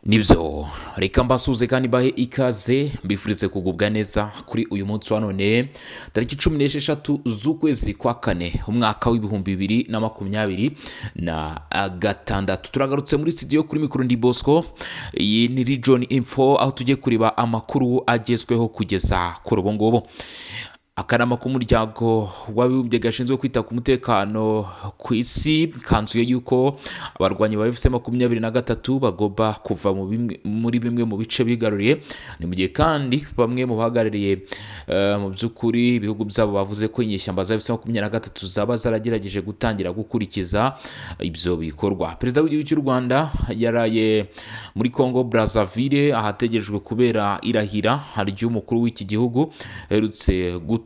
Nibyo reka mbasuze kandi bahe ikaze mbifurize kugubwa neza kuri uyu munsi wa none tariki 16 z'ukwezi kwa kane umwaka w'ibihumbi 2026 turagarutse muri studio kuri mikoro ndi Bosco. Iyi ni Region Info aho tujye kureba amakuru agezweho kugeza kuri ubu ngubu. Akanama k'umuryango w'abibumbye gashinzwe kwita ku mutekano ku isi kanzuye yuko abarwanyi ba FC23 bagomba kuva muri bimwe mu bice bigaruriye. Ni mu gihe kandi bamwe mu bahagarariye mu by'ukuri ibihugu byabo bavuze ko inyeshyamba za FC23 zaba zaragerageje gutangira gukurikiza ibyo bikorwa. Perezida w'igihugu cy'u Rwanda yaraye muri Congo Brazzaville ahategerejwe kubera irahira ry'umukuru w'iki gihugu herutse gutorwa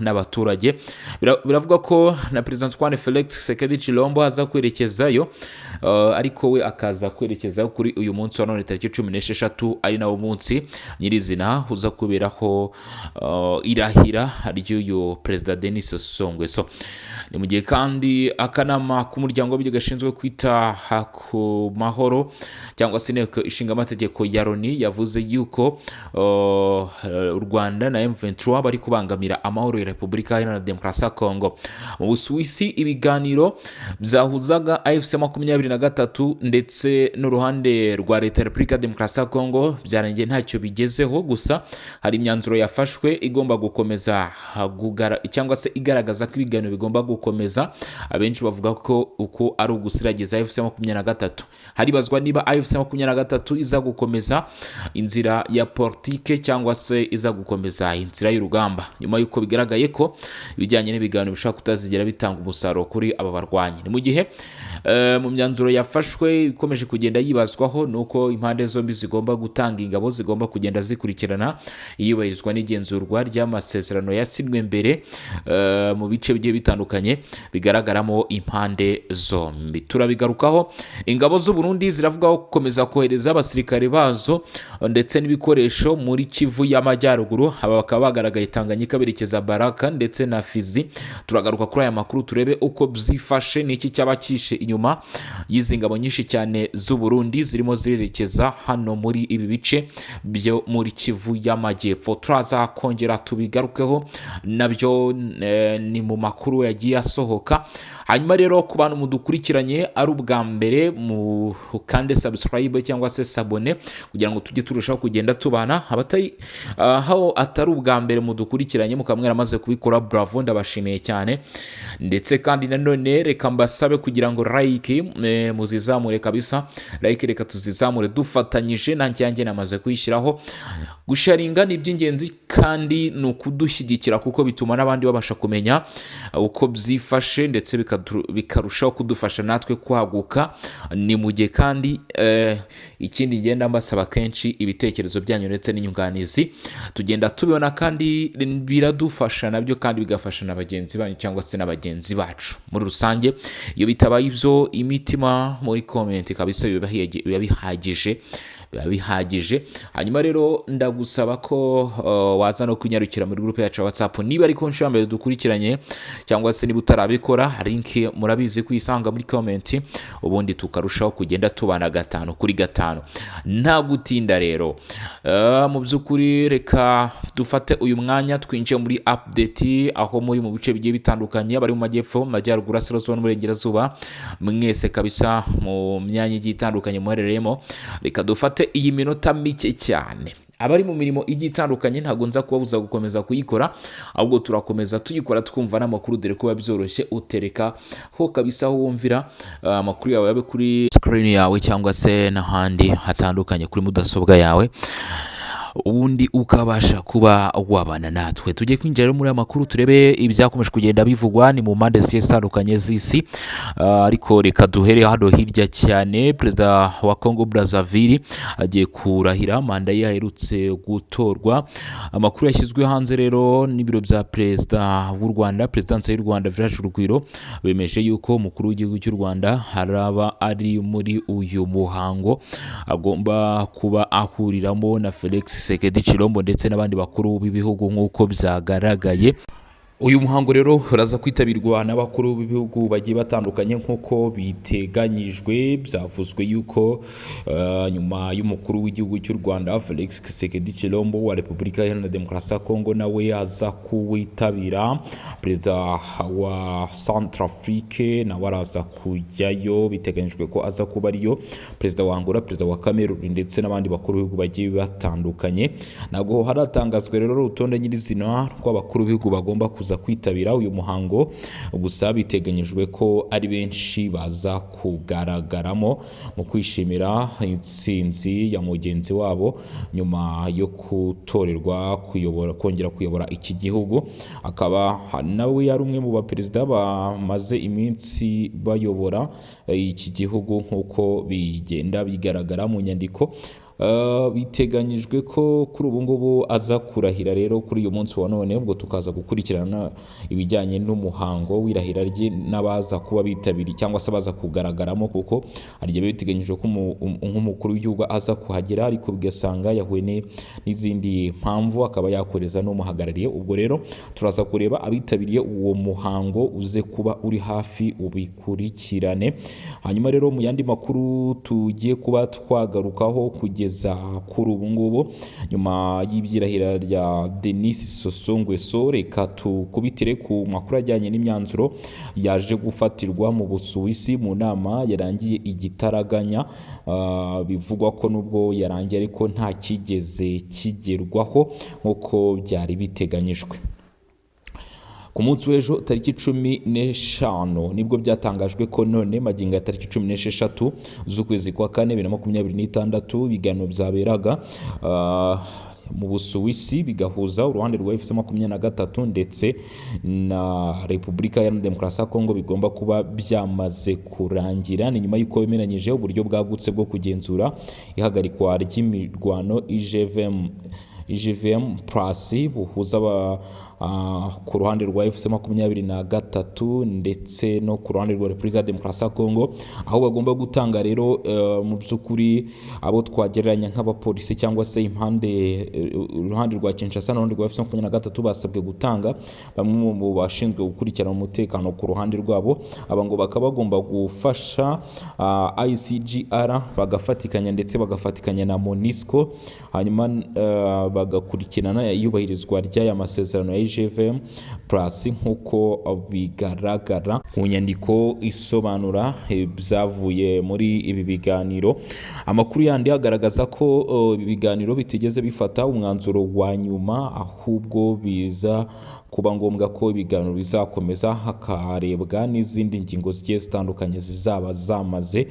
n'abaturage. Biravuga ko na President Antoine Felix Tshisekedi Tshilombo aza kwerekezayo, ariko we akaza kwerekeza kuri uyu munsi wa none tariki 16 ari nawo munsi nyirizina uza kuberaho irahira ry'uyu President Denis Sassou Nguesso. Ni mu gihe kandi akanama k'umuryango w'abibumbye gashinzwe kwita ku mahoro cyangwa se inteko ishinga amategeko ya Loni yavuze yuko u Rwanda na M23 bari kubangamira amahoro ya Repubulika Iharanira Demokarasi ya Kongo. Mu Busuwisi ibiganiro byahuzaga AFC23 ndetse n'uruhande rwa Leta ya Repubulika Demokarasi ya Kongo byarangiye ntacyo bigezeho, gusa hari imyanzuro yafashwe igomba gukomeza cyangwa se igaragaza ko ibiganiro bigomba gukomeza. Abenshi bavuga ko uko ari ugusiragiza AFC23. Haribazwa niba AFC23 iza gukomeza inzira ya politike cyangwa se iza gukomeza inzira y'urugamba, nyuma yuko bigaragaye ko ibijyanye n'ibiganiro bishaka kutazigera bitanga umusaruro kuri aba barwanyi. Ni mu gihe mu myanzuro yafashwe ikomeje kugenda yibazwaho nuko impande zombi zigomba gutanga ingabo, zigomba kugenda zikurikirana iyubahirizwa n'igenzurwa ry'amasezerano yasinywe mbere mu bice bigiye bitandukanye bigaragaramo impande zombi. Turabigarukaho. Ingabo z'u Burundi ziravugaho gukomeza kohereza abasirikare bazo ndetse n'ibikoresho muri Kivu y'Amajyaruguru. Aba bakaba bagaragaye Tanganyika berekeza Baraka ndetse na Fizi. Turagaruka kuri aya makuru turebe uko byifashe n'iki cyabakishe inyuma y'izi ngabo nyinshi cyane z'u Burundi zirimo zirerekeza hano muri ibi bice byo muri Kivu y'Amajyepfo. Turaza kongera tubigarukeho nabyo ni mu makuru yagiye asohoka. Hanyuma rero ku bantu mudukurikiranye ari ubwa mbere mu kande subscribe cyangwa se sabone kugira ngo tujye turushaho kugenda tubana. Abatari aho atari ubwa mbere mudukurikiranye mukamwera amaze kubikora, bravo, ndabashimiye cyane. Ndetse kandi nanone reka mbasabe kugira ngo like muzizamure kabisa, like reka tuzizamure dufatanyije. Nanjye namaze kuyishyiraho. Gusharinga ni by'ingenzi kandi ni ukudushyigikira kuko bituma n'abandi babasha kumenya uko byifashe ndetse bikarushaho kudufasha natwe kwaguka. Ni mu gihe kandi ikindi ngenda mbasaba kenshi ibitekerezo byanyu ndetse n'inyunganizi tugenda tubibona kandi biradufasha nabyo kandi bigafasha na bagenzi banyu cyangwa se n'abagenzi bacu muri rusange. Iyo bitabaye ibyo imitima muri comment kabisa biba bihagije. Hanyuma rero ndagusaba ko waza no kunyarukira muri groupe yacu WhatsApp niba ari ko nshambere dukurikiranye cyangwa se niba utarabikora, link murabizi kuyisanga muri comment, ubundi tukarushaho kugenda tubana 5 kuri 5 nta gutinda. Rero mu by'ukuri reka dufate uyu mwanya twinjiye muri update aho muri mu bice bigiye bitandukanye bari mu majyepfo, majyaruguru, asirazuba n'uburengerazuba, mwese kabisa mu myanya igiye itandukanye muherereyemo. Reka dufate iyi minota mike cyane. Abari mu mirimo igiye itandukanye ntago nza kubabuza gukomeza kuyikora, ahubwo turakomeza tuyikora twumva n'amakuru dore ko byoroshye. Utereka ho kabisa aho wumvira amakuru yawe yabe kuri screen yawe cyangwa se n'ahandi hatandukanye kuri mudasobwa yawe, ubundi ukabasha kuba wabana natwe. Tujye kwinjira muri amakuru turebe ibyakomeje kugenda bivugwa ni mu mpande zitandukanye z'isi. Ariko reka duhere hano hirya cyane. Perezida wa Congo Brazzaville agiye kurahira manda ye aherutse gutorwa. Amakuru yashyizwe hanze rero n'ibiro bya Perezida w'u Rwanda, Perezidansi y'u Rwanda Village Urugwiro, bemeje yuko umukuru w'igihugu cy'u Rwanda haraba ari muri uyu muhango agomba kuba ahuriramo na Felix Tshisekedi Tshilombo ndetse n'abandi bakuru b'ibihugu nk'uko byagaragaye. uyu muhango rero uraza kwitabirwa n'abakuru b'ibihugu bagiye batandukanye nk'uko biteganyijwe. Byavuzwe yuko nyuma y'umukuru w'igihugu cy'u Rwanda Felix Tshisekedi Tshilombo wa Repubulika Iharanira Demokarasi ya Kongo nawe aza kuwitabira, perezida wa Centrafrique nawe araza kujyayo. Biteganyijwe ko aza kuba ariyo perezida wa Angola, perezida wa Cameroon ndetse n'abandi bakuru b'ibihugu bagiye batandukanye. Ntabwo haratangazwa rero urutonde nyirizina rw'abakuru b'ibihugu bagomba kuza kwitabira uyu muhango, gusa biteganyijwe ko ari benshi baza kugaragaramo mu kwishimira intsinzi ya mugenzi wabo nyuma yo gutorerwa kongera kuyobora iki gihugu. Akaba nawe yari umwe mu baperezida bamaze iminsi bayobora iki gihugu nk'uko bigenda bigaragara mu nyandiko. Biteganyijwe ko kuri ubu ngubu aza kurahira rero kuri uyu munsi wa none, ubwo tukaza gukurikirana ibijyanye n'umuhango w'irahira rye n'abaza kuba bitabiriye cyangwa se baza kugaragaramo, kuko hari igihe biteganyijwe ko nk'umukuru w'igihugu aza kuhagera ariko bigasanga yahuye n'izindi mpamvu akaba yakoreza n'umuhagarariye. Ubwo rero turaza kureba abitabiriye uwo muhango uze kuba uri hafi ubikurikirane. Hanyuma rero mu yandi makuru tugiye kuba twagarukaho kugeza kuri ubu ngubu, nyuma y'ibyirahira rya Denis Sassou Nguesso, reka tukubitire ku makuru ajyanye n'imyanzuro yaje gufatirwa mu Busuwisi mu nama yarangiye igitaraganya. Bivugwa ko nubwo yarangiye ariko nta kigeze kigerwaho nk'uko byari biteganyijwe. Ku munsi w'ejo tariki 15 nibwo byatangajwe ko none magingo ya tariki 16 z'ukwezi kwa 4 2026 ibiganiro byaberaga mu Busuwisi bigahuza uruhande rwa FC23 ndetse na Repubulika Iharanira Demokarasi ya Kongo bigomba kuba byamaze kurangira. Ni nyuma y'uko bemeranyije uburyo bwagutse bwo kugenzura ihagarikwa ry'imirwano IGVM Plus buhuza ku ruhande rwa FC23 ndetse no ku ruhande rwa Repubulika ya Demokarasi ya Kongo, aho bagomba gutanga rero mu by'ukuri abo twagereranya nk'abapolisi cyangwa se uruhande rwa Kinshasa n'uruhande rwa FC23 basabwe gutanga bamwe mu bashinzwe gukurikirana umutekano ku ruhande rwabo. Aba ngo bakaba bagomba gufasha ICGR bagafatikanya ndetse bagafatikanya na MONUSCO, hanyuma bagakurikirana iyubahirizwa ry'aya masezerano ya IGVM Plus nk'uko bigaragara mu nyandiko isobanura byavuye muri ibi biganiro. Amakuru yandi agaragaza ko ibi biganiro bitigeze bifata umwanzuro wa nyuma, ahubwo biza kuba ngombwa ko ibiganiro bizakomeza hakarebwa n'izindi ngingo zigiye zitandukanye zizaba zamaze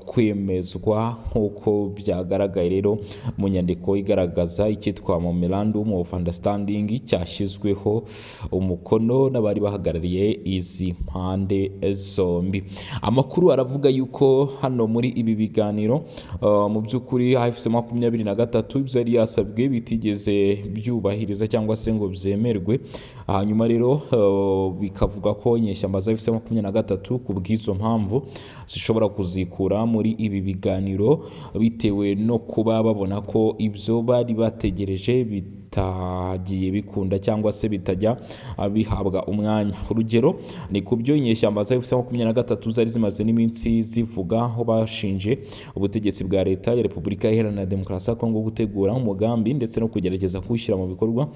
kwemezwa nk'uko byagaragaye rero mu nyandiko igaragaza icyitwa Memorandum of Understanding cyashyizweho umukono n'abari bahagarariye izi mpande zombi. Amakuru aravuga yuko hano muri ibi biganiro mu by'ukuri FC23 ibyo yari yasabwe bitigeze byubahiriza cyangwa se ngo byemerwe. Hanyuma rero bikavuga ko inyeshyamba za FC23 ku bw'izo mpamvu zishobora kuzikura muri ibi biganiro bitewe no kuba babona ko ibyo bari bategereje bitagiye bikunda cyangwa se bitajya bihabwa umwanya. Urugero ni ku byo inyeshyamba za FC23 zari zimaze n'iminsi zivuga aho bashinje ubutegetsi bwa leta ya Repubulika Iharanira Demokarasi ya Kongo gutegura umugambi ndetse no kugerageza kuwushyira mu bikorwa,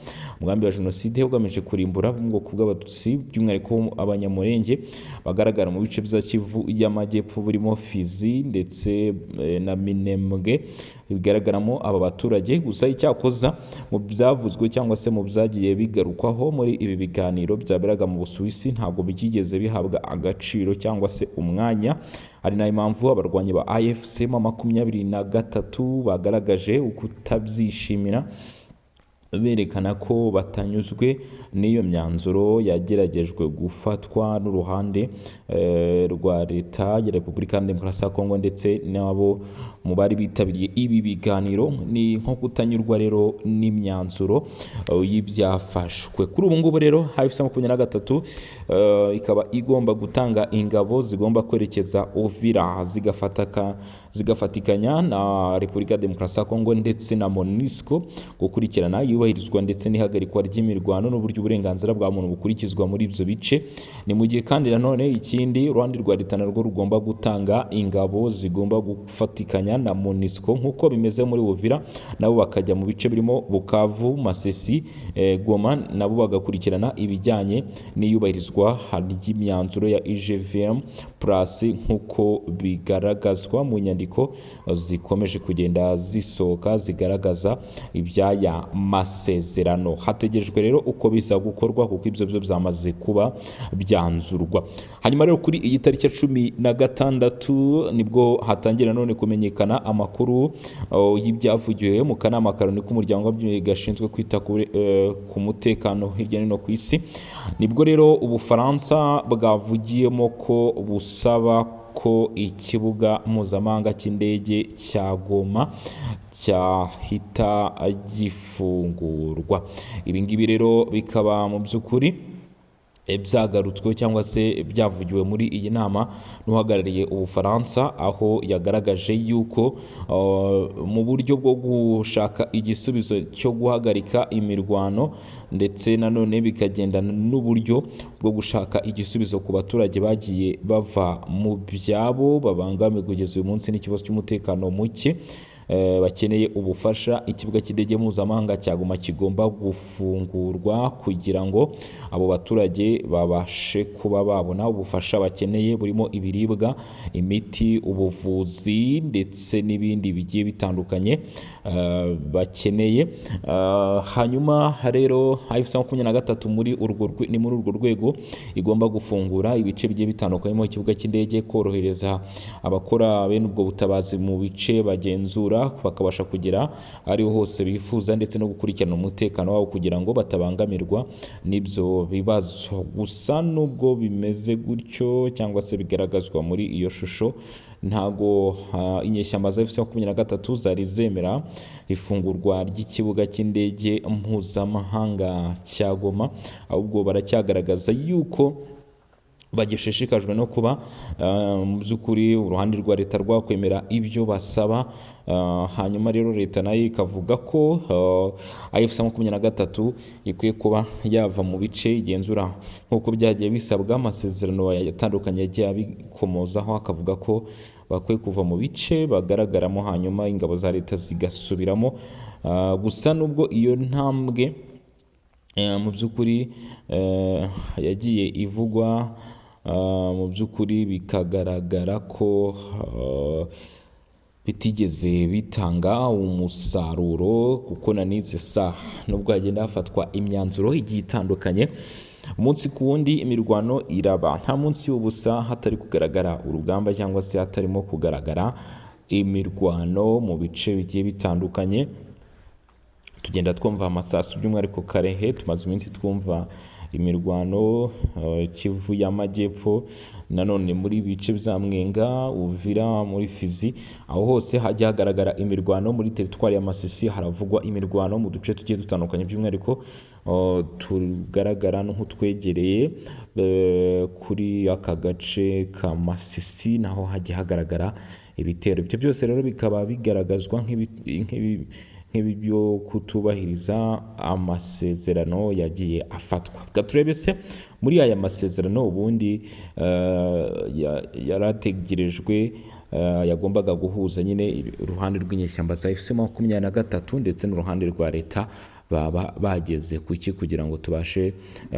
umugambi wa jenoside ugamije kurimbura ubwoko bw'Abatutsi by'umwihariko Abanyamurenge bagaragara mu bice bya Kivu y'Amajyepfo burimo Fizi ndetse na Minembwe bigaragaramo aba baturage. Gusa icyakoza mu byavuzwe cyangwa se mu byagiye bigarukwaho muri ibi biganiro byaberaga mu Busuwisi ntabwo bigeze bihabwa agaciro cyangwa se umwanya. Ari nayo mpamvu abarwanyi ba AFC23 bagaragaje ukutabyishimira, berekana ko batanyuzwe n'iyo myanzuro yageragejwe gufatwa n'uruhande rwa leta ya Repubulika ya Demokarasi ya Kongo ndetse n'abo mu bari bitabiriye ibi biganiro. Ni nko kutanyurwa rero n'imyanzuro y'ibyafashwe. Kuri ubu ngubu rero FC23 ikaba igomba gutanga ingabo zigomba kwerekeza Uvira zigafatikanya na Repubulika ya Demokarasi ya Kongo ndetse na MONUSCO gukurikirana iyubahirizwa ndetse n'ihagarikwa ry'imirwano n'uburyo uburenganzira bwa muntu bukurikizwa muri ibyo bice. Ni mu gihe kandi nanone ikindi uruhande rwa leta narwo rugomba gutanga ingabo zigomba gufatikanya na MONUSCO nk'uko bimeze muri Uvira, nabo bakajya mu bice birimo Bukavu, Masisi, Goma, nabo bagakurikirana ibijyanye n'iyubahirizwa ry'imyanzuro ya IGVM plus nk'uko bigaragazwa mu nyandiko zikomeje kugenda zisohoka zigaragaza iby'aya masezerano. Hategerejwe rero uko biza gukorwa kuko ibyo byo byamaze kuba byanzurwa. Hanyuma rero kuri iyi tariki ya 16 nibwo hatangira none kumenyekana amakuru y'ibyavugiwe mu kanama karoni k'umuryango w'abibumbye gashinzwe kwita ku mutekano hirya no hino ku isi. Nibwo rero Ubufaransa bwavugiyemo ko busaba ko ikibuga mpuzamahanga cy'indege cya Goma cyahita gifungurwa. Ibi ngibi rero bikaba mu by'ukuri byagarutswe cyangwa se byavugiwe muri iyi nama n'uhagarariye Ubufaransa, aho yagaragaje yuko mu buryo bwo gushaka igisubizo cyo guhagarika imirwano ndetse nanone bikagendana n'uburyo bwo gushaka igisubizo ku baturage bagiye bava mu byabo babangamiwe kugeza uyu munsi n'ikibazo cy'umutekano muke, bakeneye ubufasha. Ikibuga cy'indege mpuzamahanga cya Goma kigomba gufungurwa kugira ngo abo baturage babashe kuba babona ubufasha bakeneye burimo ibiribwa, imiti, ubuvuzi ndetse n'ibindi bigiye bitandukanye bakeneye. Hanyuma rero AFC23 muri urwo rwego igomba gufungura ibice bigiye bitandukanye mu kibuga cy'indege, korohereza abakora bene ubwo butabazi mu bice bagenzura bakabasha kugera ariho hose bifuza ndetse no gukurikirana umutekano wabo kugira ngo batabangamirwa n'ibyo bibazo. Gusa nubwo bimeze gutyo cyangwa se bigaragazwa muri iyo shusho, ntago inyeshyamba za AFC23 zari zemera ifungurwa ry'ikibuga cy'indege mpuzamahanga cya Goma, ahubwo baracyagaragaza yuko bagishishikajwe no kuba mu by'ukuri uruhande rwa leta rwakwemera ibyo basaba. Hanyuma rero leta nayo ikavuga ko AFC23 ikwiye kuba yava mu bice igenzura nk'uko byagiye bisabwa. Amasezerano yatandukanye yagiye abikomozaho, akavuga ko bakwiye kuva mu bice bagaragaramo hanyuma ingabo za leta zigasubiramo. Gusa nubwo iyo ntambwe mu by'ukuri yagiye ivugwa, mu by'ukuri bikagaragara ko bitigeze bitanga umusaruro, kuko na n'izi saha nubwo hagenda hafatwa imyanzuro igiye itandukanye umunsi ku wundi imirwano iraba, nta munsi w'ubusa hatari kugaragara urugamba cyangwa se hatarimo kugaragara imirwano mu bice bigiye bitandukanye. Tugenda twumva amasasu by'umwihariko Karehe, tumaze iminsi twumva imirwano Kivu y'Amajyepfo, nanone muri bice bya Mwenga, Uvira, muri Fizi, aho hose hajya hagaragara imirwano. Muri teritwari ya Masisi haravugwa imirwano mu duce tugiye dutandukanye, by'umwihariko tugaragara nk'utwegereye kuri aka gace ka Masisi, naho hajya hagaragara ibitero. Ibyo byose rero bikaba bigaragazwa nk'ibyo kutubahiriza amasezerano yagiye afatwa. Gaturebe se muri aya masezerano ubundi yarategerejwe, yagombaga guhuza nyine uruhande rw'inyeshyamba za AFC23 ndetse n'uruhande rwa leta, baba bageze kuki kugira ngo tubashe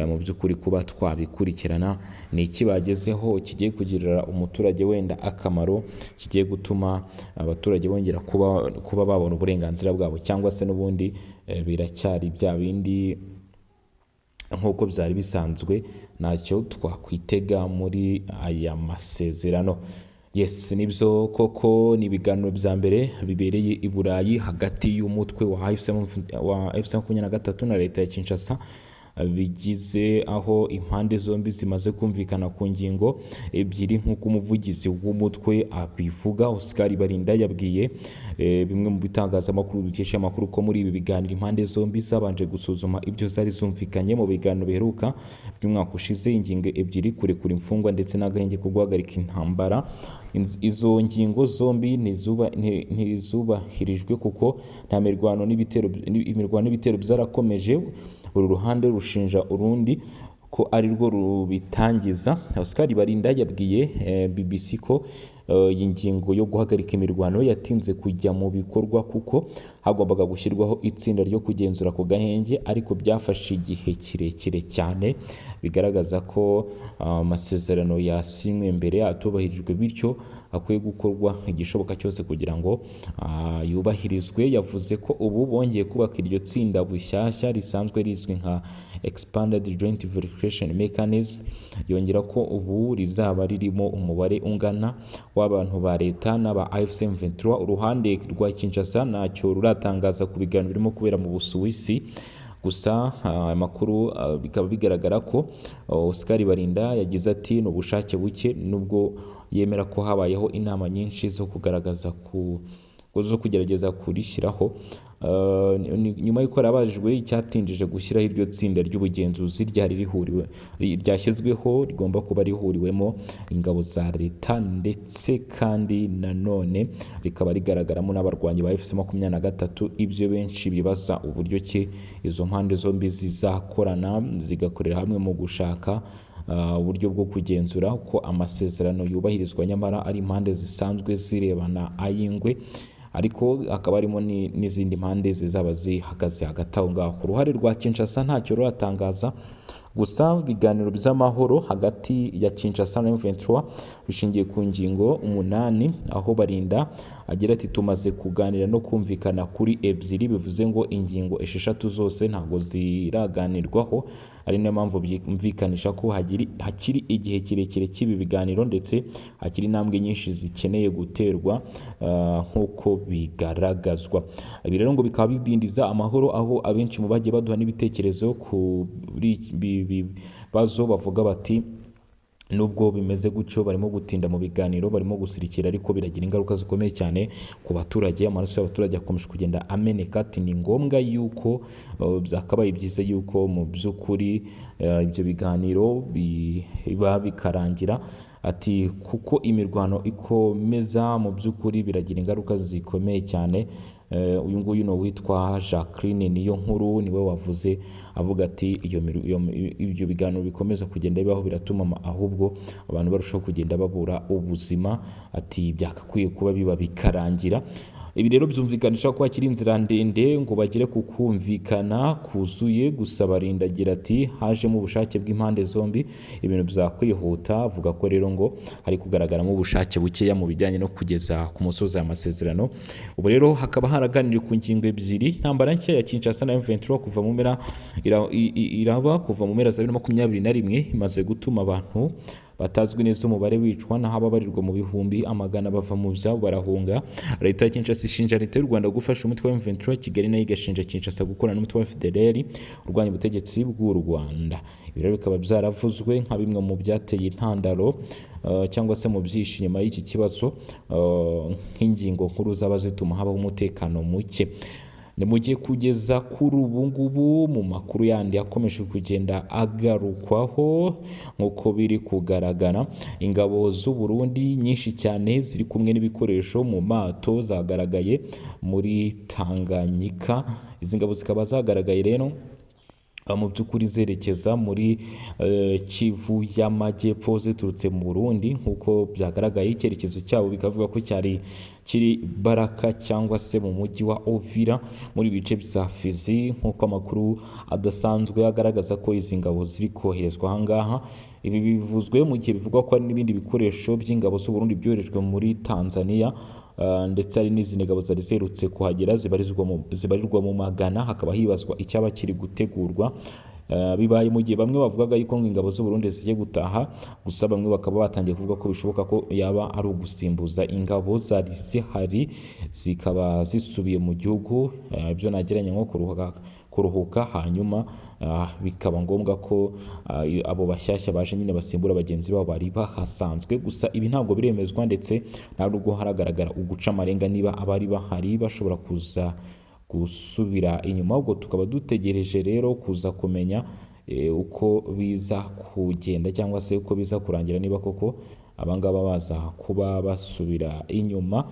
mu by'ukuri kuba twabikurikirana. Ni iki bagezeho kigiye kugirira umuturage wenda akamaro, kigiye gutuma abaturage bongera kuba babona uburenganzira bwabo, cyangwa se n'ubundi biracyari bya bindi nk'uko byari bisanzwe, ntacyo twakwitega muri aya masezerano. Yes, nibyo koko ni ibiganiro bya mbere bibereye i Burayi hagati y'umutwe wa AFC23 na leta ya Kinshasa, bigize aho impande zombi zimaze kumvikana ku ngingo ebyiri nk'uko umuvugizi w'umutwe abivuga. Oscar Barinda yabwiye bimwe mu bitangazamakuru dukesha amakuru ko muri ibi biganiro impande zombi zabanje gusuzuma ibyo zari zumvikanye mu biganiro biheruka by'umwaka ushize, ingingo ebyiri: kurekura imfungwa ndetse n'agahenge ko guhagarika intambara izo ngingo zombi ntizubahirijwe kuko nta imirwano n'ibitero byarakomeje. Uru ruhande rushinja urundi ko ari rwo rubitangiza. Oscar Barinda yabwiye BBC ko iyi ngingo yo guhagarika imirwano yatinze kujya mu bikorwa kuko hagombaga gushyirwaho itsinda ryo kugenzura ku gahenge, ariko byafashe igihe kirekire cyane, bigaragaza ko amasezerano yasinywe mbere atubahirijwe, bityo akwiye gukorwa igishoboka cyose kugira ngo yubahirizwe. Yavuze ko ubu bongeye kubaka iryo tsinda bushyashya risanzwe rizwi nka Expanded Joint Verification Mechanism. Yongera ko ubu rizaba ririmo umubare ungana w'abantu ba leta n'aba AFC M23. Uruhande rwa Kinshasa ntacyo ruratangaza ku biganiro birimo kubera mu Busuwisi. Gusa amakuru bikaba bigaragara ko Oscar Barinda yagize ati ni ubushake buke, nubwo yemera ko habayeho inama nyinshi zo kugerageza kurishyiraho. Nyuma y'uko yarabajijwe icyatinjije gushyiraho iryo tsinda ry'ubugenzuzi ryashyizweho, rigomba kuba rihuriwemo ingabo za leta ndetse kandi nanone rikaba rigaragaramo n'abarwanyi ba FC23. Ibyo benshi bibaza uburyo ki izo mpande zombi zizakorana zigakorera hamwe mu gushaka uburyo bwo kugenzura uko amasezerano yubahirizwa, nyamara ari impande zisanzwe zirebana ay'ingwe, ariko hakaba harimo n'izindi mpande zizaba zihagaze hagati aho ngaho. Ku ruhare rwa Kinshasa ntacyo ruratangaza, gusa ibiganiro by'amahoro hagati ya Kinshasa na M23 bishingiye ku ngingo 8, aho Barinda agira ati tumaze kuganira no kumvikana kuri 2, bivuze ngo ingingo 6 zose ntabwo ziraganirwaho, ari nayo mpamvu byumvikanisha ko hakiri igihe kirekire cy'ibi biganiro ndetse hakiri intambwe nyinshi zikeneye guterwa nk'uko bigaragazwa. Ibi rero ngo bikaba bidindiza amahoro, aho abenshi mu bagiye baduha n'ibitekerezo kuri bibazo bavuga bati nubwo bimeze gutyo barimo gutinda mu biganiro, barimo gusirikira, ariko biragira ingaruka zikomeye cyane ku baturage. Amaraso y'abaturage akomeje kugenda ameneka. Ati ni ngombwa yuko byakabaye byiza yuko mu by'ukuri ibyo biganiro biba bikarangira. Ati kuko imirwano ikomeza mu by'ukuri biragira ingaruka zikomeye cyane. Uyu nguyu no witwa Jacqueline niyo nkuru niwe wavuze avuga ati ibyo biganiro bikomeza kugenda bibaho biratuma ahubwo abantu barushaho kugenda babura ubuzima. Ati byakakwiye kuba biba bikarangira. Ibi rero byumvikanisha ko hakiri inzira ndende ngo bagere ku kumvikana kuzuye. Gusa Barinda agira ati hajemo ubushake bw'impande zombi, ibintu byakwihuta. Avuga ko rero ngo hari kugaragaramo ubushake bukeya mu bijyanye no kugeza ku musozi y'amasezerano. Ubu rero hakaba haraganiriye ku ngingo ebyiri. Intambara nshya ya Kinshasa na M23 kuva mu mpera kuva mu mpera za 2021 imaze gutuma abantu batazwi neza umubare wicwa, naho ababarirwa mu bihumbi amagana bava mu byabo barahunga. Leta ya Kinshasa ishinja leta y'u Rwanda gufasha umutwe wa M23, Kigali nayo igashinja Kinshasa gukorana n'umutwe wa FDLR urwanya ubutegetsi bw'u Rwanda. Ibi rero bikaba byaravuzwe nka bimwe mu byateye intandaro cyangwa se mu byinshi nyuma y'iki kibazo, nk'ingingo nkuru zaba zituma habaho umutekano muke. Ni mu gihe kugeza kuri ubu ngubu mu makuru yandi akomeje kugenda agarukwaho nk'uko biri kugaragara, ingabo z'u Burundi nyinshi cyane ziri kumwe n'ibikoresho mu mato zagaragaye muri Tanganyika. Izi ngabo zikaba zagaragaye rero mu by'ukuri zerekeza muri Kivu y'Amajyepfo ziturutse mu Burundi. Nk'uko byagaragaye icyerekezo cyabo bikavuga ko kiri Baraka cyangwa se mu mujyi wa Ovira muri bice bya Fizi, nk'uko amakuru adasanzwe agaragaza ko izi ngabo ziri koherezwa ahangaha. Ibi bivuzwe mu gihe bivugwa ko hari n'ibindi bikoresho by'ingabo z'u Burundi byoherejwe muri Tanzania, ndetse hari n'izindi ngabo zari ziherutse kuhagera zibarirwa mu magana. Hakaba hibazwa icyaba kiri gutegurwa. Bibaye mu gihe bamwe bavugaga yuko ingabo z'u Burundi zigiye gutaha, gusa bamwe bakaba batangiye kuvuga ko bishoboka ko yaba ari ugusimbuza ingabo zari zihari zikaba zisubiye mu gihugu, ibyo nageranya nko kuruhuka, hanyuma bikaba ngombwa ko abo bashyashya baje nyine basimbura bagenzi babo bari bahasanzwe. Gusa ibi ntabwo biremezwa ndetse nta nubwo haragaragara uguca amarenga niba abari bahari bashobora kuza gusubira inyuma. Ubwo tukaba dutegereje rero kuza kumenya uko biza kugenda cyangwa se uko biza kurangira, niba koko abangaba baza kuba basubira inyuma.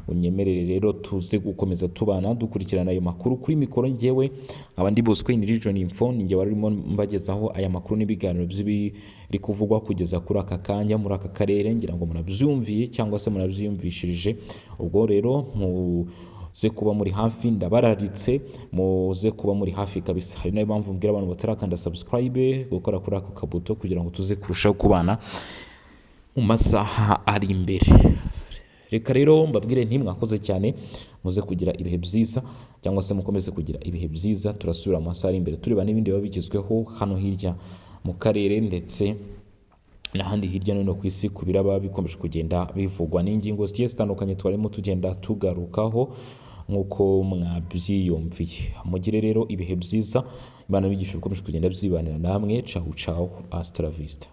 Unyemerere rero tuze gukomeza tubana dukurikirana ayo makuru kuri mikoro njyewe abandi Bosco in Region Info, ninjye warimo mbagezaho aya makuru n'ibiganiro by'ibiri kuvugwa kugeza kuri aka kanya muri aka karere. Ngira ngo munabyumviye cyangwa se munabyiyumvishirije, ubwo rero muze kuba muri hafi, ndabararitse muze kuba muri hafi kabisa. Hari nayo mpamvu mbwira abantu batarakanda subscribe gukora kuri ako kabuto kugira ngo tuze kurushaho kubana mu masaha ari imbere. Reka rero mbabwire nti mwakoze cyane, muze kugira ibihe byiza cyangwa se mukomeze kugira ibihe byiza. Turasubira mu masaha ari imbere tureba n'ibindi biba bigezweho hano hirya mu karere ndetse n'ahandi hirya no hino ku isi ku biraba bikomeje kugenda bivugwa n'ingingo zigiye zitandukanye twarimo tugenda tugarukaho nk'uko mwabyiyumviye. Mugire rero ibihe byiza, Imana bigisha bikomeje kugenda byibanira namwe. Ciao ciao, hasta la vista.